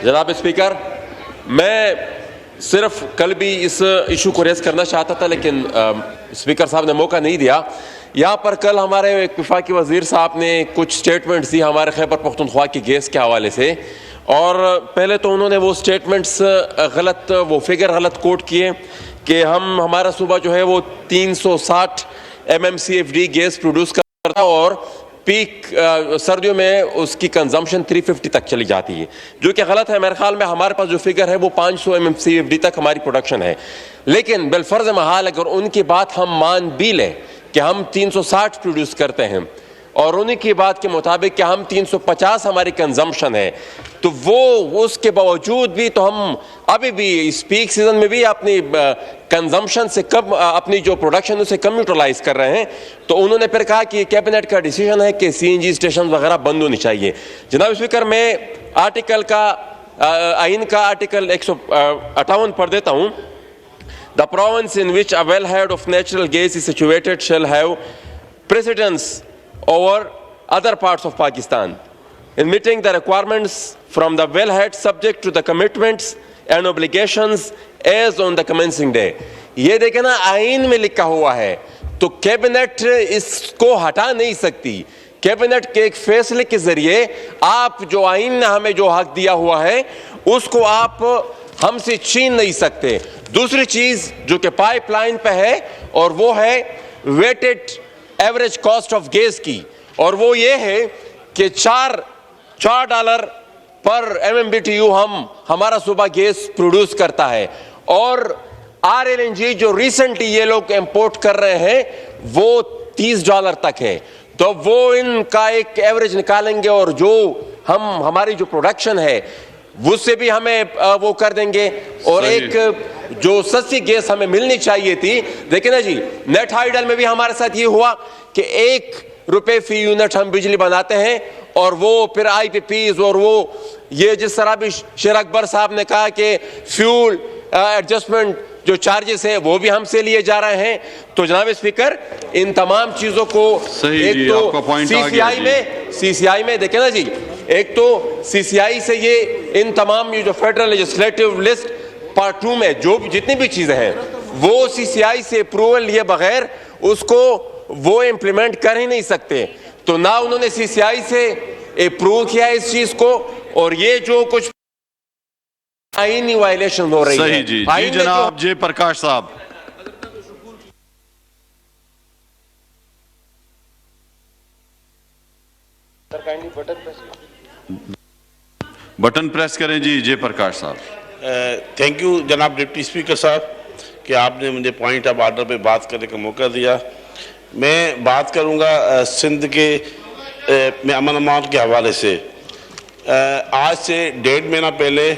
जनाब स्पीकर, मैं सिर्फ कल भी इस इशू को रेस करना चाहता था, लेकिन स्पीकर साहब ने मौका नहीं दिया। यहाँ पर कल हमारे वफाकी वज़ीर साहब ने कुछ स्टेटमेंट्स दी हमारे खैबर पख्तूनख्वा की गैस के हवाले से, और पहले तो उन्होंने वो स्टेटमेंट्स गलत, वो फिगर गलत कोट किए कि हमारा सूबा जो है वो 360 MMCFD गैस प्रोड्यूस करता और पीक सर्दियों में उसकी कंजम्पशन 350 तक चली जाती है, जो कि गलत है। मेरे ख्याल में हमारे पास जो फिगर है वो 500 MMCFD तक हमारी प्रोडक्शन है। लेकिन बिलफर्ज महाल अगर उनकी बात हम मान भी लें कि हम 360 प्रोड्यूस करते हैं और उन्हीं की बात के मुताबिक कि हम 350 हमारी कंजम्पशन है, तो वो उसके बावजूद भी तो हम अभी भी इस पीक सीजन में भी अपनी कंजम्पशन से कम, अपनी जो प्रोडक्शन है उसे कम यूटिलाइज कर रहे हैं। तो उन्होंने फिर कहा कि कैबिनेट का डिसीजन है कि CNG स्टेशन वगैरह बंद होनी चाहिए। जनाब स्पीकर, मैं आर्टिकल का आइन का आर्टिकल 158 पढ़ देता हूँ। The province in which a wellhead of natural gas is situated shall have precedence over other parts of Pakistan in meeting the requirements from the wellhead subject to the commitments and obligations as on the commencing day। ये देखें ना, आइन में लिखा हुआ है, तो cabinet इसको हटा नहीं सकती। कैबिनेट के एक फैसले के जरिए आप जो आइन ने हमें जो हक दिया हुआ है उसको आप हमसे छीन नहीं सकते। दूसरी चीज जो कि पाइपलाइन पे है, और वो है weighted average cost of gas की, और वो ये है कि $4 पर MMBTU हमारा सूबा गैस प्रोड्यूस करता है, और RLNG जो रिसेंटली ये लोग इंपोर्ट कर रहे हैं वो $30 तक है। तो वो इनका एक एवरेज निकालेंगे और जो हमारी जो प्रोडक्शन है उससे भी हमें वो कर देंगे, और एक जो सस्ती गैस हमें मिलनी चाहिए थी। देखिए ना जी, नेट हाइडल में भी हमारे साथ ये हुआ कि ₹1 फी यूनिट हम बिजली बनाते हैं, और वो फिर IPPs और वो ये जिस तरह भी शेर अकबर साहब ने कहा कि फ्यूल एडजस्टमेंट जो चार्जेस है वो भी हमसे लिए जा रहे हैं। तो जनाब स्पीकर, इन तमाम चीजों को एक तो CCI में देखें ना जी, एक तो CCI से ये इन तमाम ये जो फेडरल लेजिस्लेटिव लिस्ट पार्ट 2 में जो जितनी भी चीजें हैं वो CCI से अप्रूवल लिए बगैर उसको वो इम्प्लीमेंट कर ही नहीं सकते। तो ना उन्होंने CCI से अप्रूव किया इस चीज को, और ये जो कुछ आईनी वायलेशन हो रही है। सही जी, जी जनाब जयप्रकाश साहब। बटन प्रेस करें जी, जयप्रकाश साहब। थैंक यू जनाब डिप्टी स्पीकर साहब कि आपने मुझे पॉइंट ऑफ आर्डर पे बात करने का मौका दिया। मैं बात करूंगा सिंध के में अमन अमान के हवाले से। आज से 1.5 महीना पहले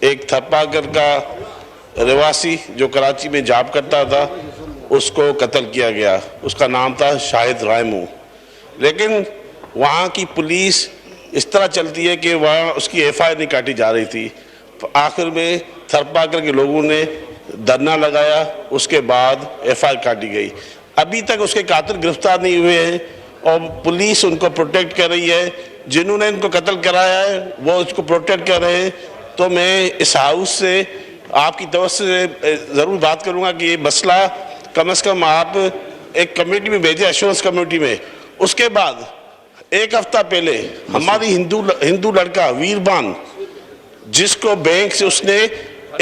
एक थरपाकर का रहवासी जो कराची में जॉब करता था उसको कत्ल किया गया। उसका नाम था शाहिद रायमू। लेकिन वहाँ की पुलिस इस तरह चलती है कि वहाँ उसकी FIR नहीं काटी जा रही थी। आखिर में थरपाकर के लोगों ने धरना लगाया, उसके बाद FIR काटी गई। अभी तक उसके कातिल गिरफ्तार नहीं हुए हैं और पुलिस उनको प्रोटेक्ट कर रही है। जिन्होंने इनको कत्ल कराया है वो उसको प्रोटेक्ट कर रहे हैं। तो मैं इस हाउस से आपकी तरफ से ज़रूर बात करूंगा कि ये मसला कम से कम आप एक कमेटी में भेजें, एश्योरेंस कमेटी में। उसके बाद एक हफ्ता पहले हमारी हिंदू लड़का वीरबान, जिसको बैंक से उसने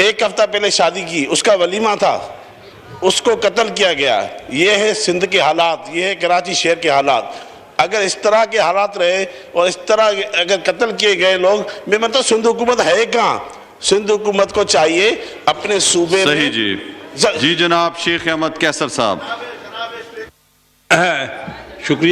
एक हफ्ता पहले शादी की, उसका वलीमा था, उसको कत्ल किया गया। ये है सिंध के हालात, ये है कराची शहर के हालात। अगर इस तरह के हालात रहे और इस तरह अगर कत्ल किए गए लोग, मैं मतलब सिंध हुकूमत है कहाँ? सिंध हुकूमत को चाहिए अपने सूबे में। सही जी, जी जनाब शेख अहमद कैसर साहब। शुक्रिया।